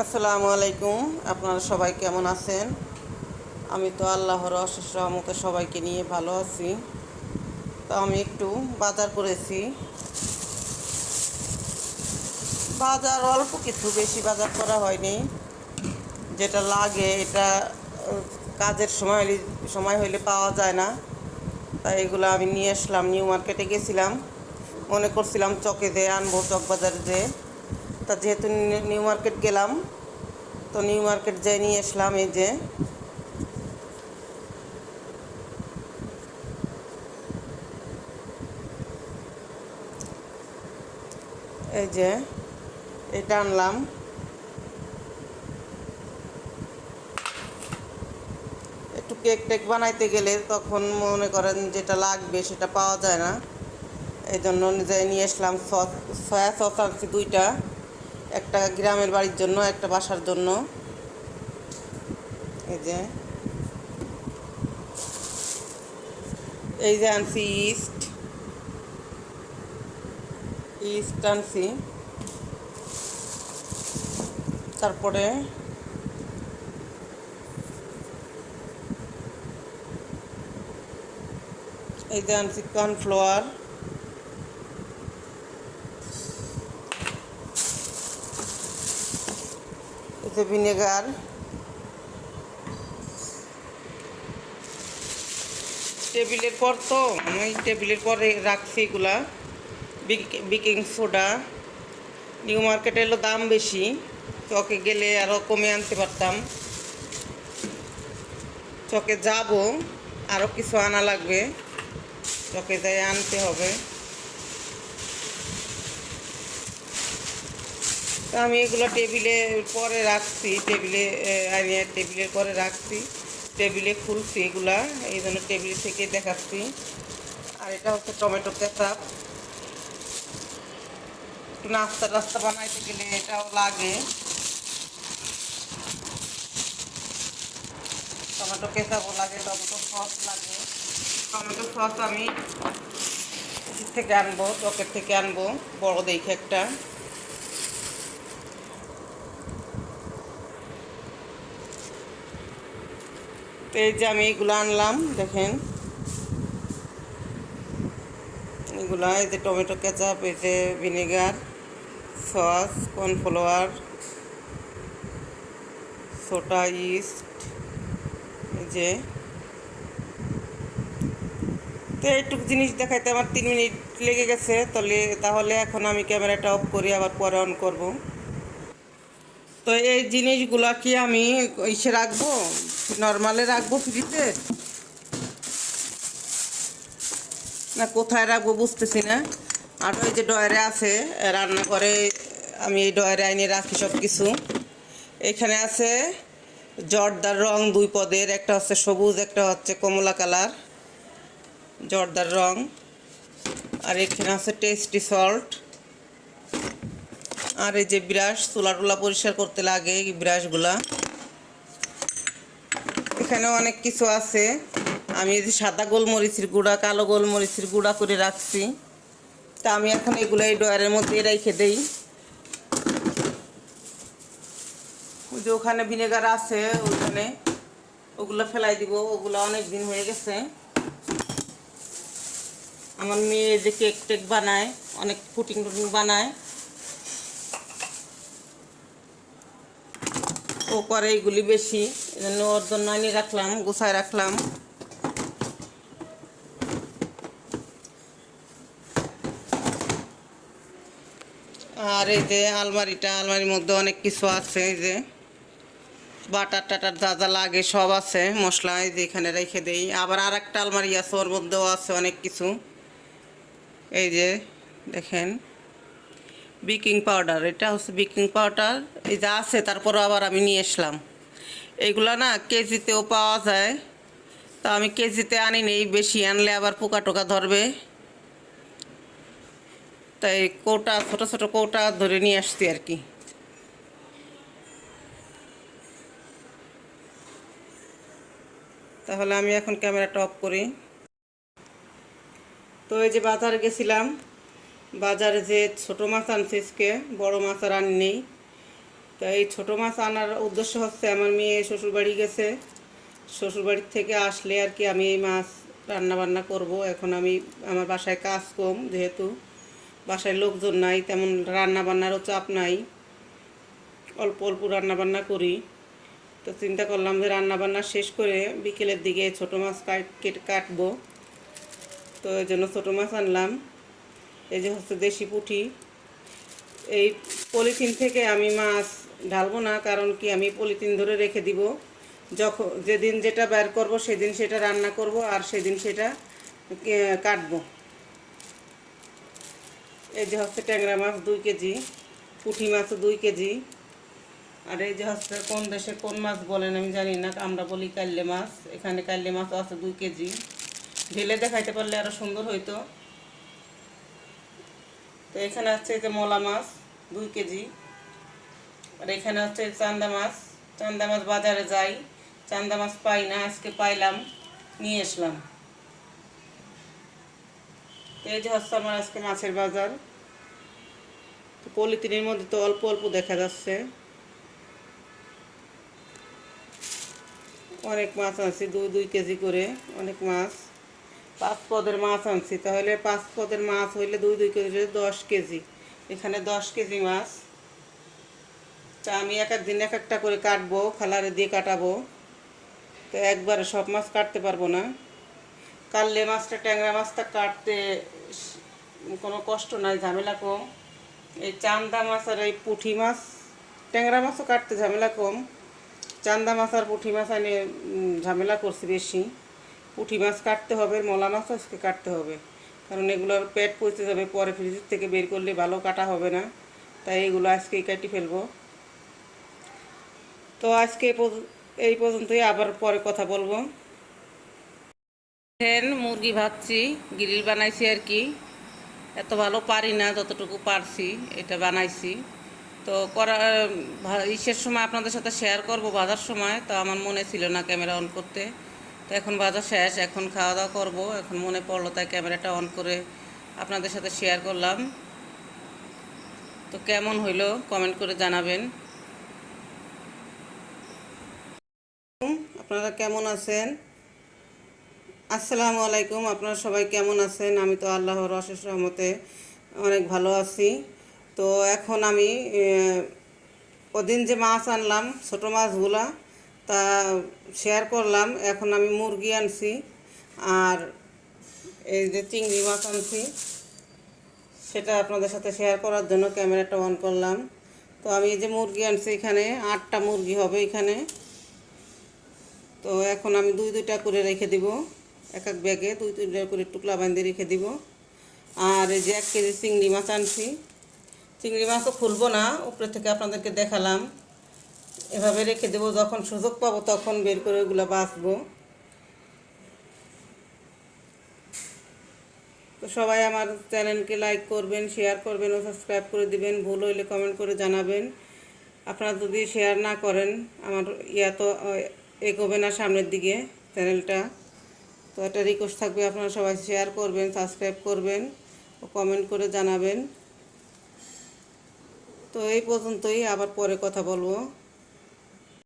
আসসালামু আলাইকুম। আপনারা সবাই কেমন আছেন? আমি তো আল্লাহর অশেষ রহমতে সবাইকে নিয়ে ভালো আছি। তো আমি একটু বাজার করেছি। বাজার অল্প কিছু, বেশি বাজার করা হয়নি। যেটা লাগে এটা কাজের সময় হইলে পাওয়া যায় না, তাই এগুলো আমি নিয়ে আসলাম। নিউ মার্কেটে গেছিলাম, মনে করছিলাম চকে দিয়ে আনবো, চক বাজারে যেয়ে। তা যেহেতু নিউ মার্কেট গেলাম, তো নিউ মার্কেট যেয়ে নিয়ে আসলাম। এই যে এটা আনলাম। একটু কেক টেক বানাইতে গেলে তখন মনে করেন যেটা লাগবে সেটা পাওয়া যায় না, এই জন্য নিজে নিয়ে আসলাম। সয়া সস আনছি দুইটা, একটা গ্রামের বাড়ির জন্য, একটা বাসার জন্য। এই যে এই যে আনছি ইস্ট ইস্ট আনছি। তারপরে এই যে আনছি কর্নফ্লাওয়ার। এই যে ভিনেগার। টেবিলের পর তো আমি টেবিলের পরে রাখছি এগুলা। Baking soda. নিউ মার্কেটে এলো দাম বেশি, চকে গেলে আরও কমে আনতে পারতাম। চকে যাব, আরও কিছু আনা লাগবে, চকে যাই আনতে হবে। তো আমি এগুলো টেবিলের পরে রাখছি, টেবিলে খুলছি এগুলা, এই জন্য টেবিল থেকে দেখাচ্ছি। আর এটা হচ্ছে টমেটো কেচাপ। একটু নাস্তা টাস্তা বানাইতে গেলে এটাও লাগে। টমেটো কেচাপও লাগে, টমেটো সস লাগে। টমেটো সস আমি থেকে আনবো, চকের থেকে আনবো, বড় দেখে একটা। তো এই যে আমি এগুলো আনলাম, দেখেন এগুলো। এই যে টমেটো কেচাপ, এই যে vinegar, sauce, cornflour, soda, east. এই যে তো এইটুকু জিনিস দেখাইতে আমার 3 মিনিট লেগে গেছে। তাহলে এখন আমি ক্যামেরাটা অফ করি, আবার পরে অন করব। তো এই জিনিসগুলা কি আমি ইসে রাখবো, নর্মালে রাখবো ফ্রিজে, না কোথায় রাখবো বুঝতেছি না। আর ওই যে ডয়ারে আছে রান্না করে, আমি এই ডয়ারে আইনে রাখি সব কিছু। এখানে আছে জর্দার রং 2 পদের, একটা হচ্ছে সবুজ, একটা হচ্ছে কমলা কালার জর্দার রং। আর এখানে আছে টেস্টি সল্ট। আর এই যে ব্রাশ, চুলা টুলা পরিষ্কার করতে লাগে এই ব্রাশগুলা। এখানে অনেক কিছু আছে। আমি এই যে সাদা গোলমরিচের গুঁড়া, কালো গোলমরিচের গুঁড়া করে রাখছি। তা আমি এখন এগুলো এই ডয়ারের মধ্যে রেখে দেই। ওই যে ওখানে ভিনেগার আছে, ওখানে ওগুলো ফেলাই দিব, ওগুলো অনেক দিন হয়ে গেছে। আমার মেয়ে যে কেক টেক বানায়, অনেক পুটিং টুটিং বানায়, ও করে এইগুলি বেশি, এজন্য ওর জন্য আনি রাখলাম, গুছায় রাখলাম। আর এই যে আলমারির মধ্যে অনেক কিছু আছে। এই যে বাটার টাটার যা যা লাগে সব আছে, মশলা এই যে এখানে রেখে দেই। আবার আর একটা আলমারি আছে, ওর মধ্যেও আছে অনেক কিছু। এই যে দেখেন বেকিং পাউডার, এটা হচ্ছে বেকিং পাউডার। এই যা আছে, তারপরও আবার আমি নিয়ে আসলাম। এইগুলা না কেজিতেও পাওয়া যায়, তা আমি কেজিতে আনি নেই, বেশি আনলে আবার পোকা টোকা ধরবে, তাই কৌটা, ছোট ছোট কৌটা ধরে নিয়ে আসছি আর কি। তাহলে আমি এখন ক্যামেরাটা অফ করি। তো এই যে বাজারে গেছিলাম, বাজারে যে ছোট মাছ আনছি আজকে, বড় মাছ আর আনি নেই। তো এই ছোটো মাছ আনার উদ্দেশ্য হচ্ছে আমার মেয়ে শ্বশুরবাড়ি গেছে, শ্বশুরবাড়ির থেকে আসলে আর কি আমি এই মাছ রান্না বান্না করব। এখন আমি আমার বাসায় কাজ কম, যেহেতু বাসায় লোকজন নাই, তেমন রান্না বান্নারও চাপ নাই, অল্প অল্প রান্না বান্না করি। তো চিন্তা করলাম যে রান্না বান্না শেষ করে বিকেলের দিকে ছোটো মাছ কেটে কাটবো। তো এই জন্য ছোটো মাছ আনলাম। এই যে হচ্ছে দেশি পুঁটি। এই পলিথিন থেকে আমি মাছ ঢালবো না, কারণ কি আমি পলিথিন ধরে রেখে দিব, যখন যেদিন যেটা বের করব সেদিন সেটা রান্না করব, আর সেদিন সেটা কাটবো। এই যে হচ্ছে ট্যাংরা মাছ 2 কেজি, পুঁটি মাছও 2 কেজি। আর এই যে হচ্ছে কোন দেশে কোন মাছ বলেন আমি জানি না, আমরা বলি কাইল্লে মাছ। এখানে কাইল্লে মাছও আছে 2 কেজি। ঢেলে দেখাইতে পারলে আরও সুন্দর হইতো। তো এখানে হচ্ছে যে মলা মাছ 2 কেজি। আর এখানে হচ্ছে চান্দা মাছ। চান্দা মাছ বাজারে যাই, চান্দা মাছ পাই না, আজকে পাইলাম, নিয়ে আসলাম। এই যে হচ্ছে আমার আজকে মাছের বাজার। তো পলিথিনের মধ্যে তো অল্প অল্প দেখা যাচ্ছে, অনেক মাছ আনছি, 2 কেজি করে অনেক মাছ। 5 পদের মাছ আনছি, তাহলে 5 পদের মাছ হইলে 2 কেজি 10 কেজি। এখানে 10 কেজি মাছ। তা আমি এক এক দিন এক একটা করে কাটবো, খালারে দিয়ে কাটাবো। তো একবারে সব মাছ কাটতে পারবো না। কাললে মাছটা ট্যাংরা মাছটা কাটতে কোনো কষ্ট নাই, ঝামেলা কম। এই চান্দা মাছ আর এই পুঁটি মাছ, ট্যাংরা মাছও কাটতে ঝামেলা কম। চান্দা মাছ আর পুঁটি মাছ এনে ঝামেলা করছি বেশি। পুঁটি মাছ কাটতে হবে, মলা মাছও আজকে কাটতে হবে, কারণ এগুলোর পেট পচে যাবে, পরে ফ্রিজের থেকে বের করলে ভালো কাটা হবে না। তাই এগুলো আজকেই কাটি ফেলবো। তো আজকে এই পর্যন্তই, আবার পরে কথা বলবো। মুরগি ভাজছি, গ্রিল বানাইছি আর কি। এত ভালো পারি না, যতটুকু পারছি এটা বানাইছি। তো ইসের সময় আপনাদের সাথে শেয়ার করব ভাজার সময়, তো আমার মনে ছিল না ক্যামেরা অন করতে। তো এখন ভাজা শেষ, এখন খাওয়া দাওয়া করবো। এখন মনে পড়লো, তাই ক্যামেরাটা অন করে আপনাদের সাথে শেয়ার করলাম। তো কেমন হইলো কমেন্ট করে জানাবেন। আপনারা কেমন আছেন? আসসালামু আলাইকুম। আপনারা সবাই কেমন আছেন? আমি তো আল্লাহর অশেষ রহমতে অনেক ভালো আছি। তো এখন আমি ওদিন যে মাছ আনলাম, ছোটো মাছগুলা, তা শেয়ার করলাম। এখন আমি মুরগি আনছি, আর এই যে চিংড়ি মাছ আনছি, সেটা আপনাদের সাথে শেয়ার করার জন্য ক্যামেরাটা অন করলাম। তো আমি এই যে মুরগি আনছি, এখানে 8টা মুরগি হবে এখানে। তো এখন আমি 2টা করে রেখে দিব, এক এক ব্যাগে 2টা করে টুকলা বাঁধে রেখে দিব। আর এই যে 1 কেজি চিংড়ি মাছ আনছি। চিংড়ি মাছও খুলবো না, উপরে থেকে আপনাদেরকে দেখালাম। এভাবে রেখে দেবো, যখন সুযোগ পাবো তখন বের করে ওগুলো বাছবো। তো সবাই আমার চ্যানেলকে লাইক করবেন, শেয়ার করবেন ও সাবস্ক্রাইব করে দিবেন। ভুল হইলে কমেন্ট করে জানাবেন। আপনারা যদি শেয়ার না করেন, আমার তো এগোবে না সামনের দিকে চ্যানেলটা। তো একটা রিকোয়েস্ট থাকবে, আপনারা সবাই শেয়ার করবেন, সাবস্ক্রাইব করবেন ও কমেন্ট করে জানাবেন। তো এই পর্যন্তই, আবার পরে কথা বলবো।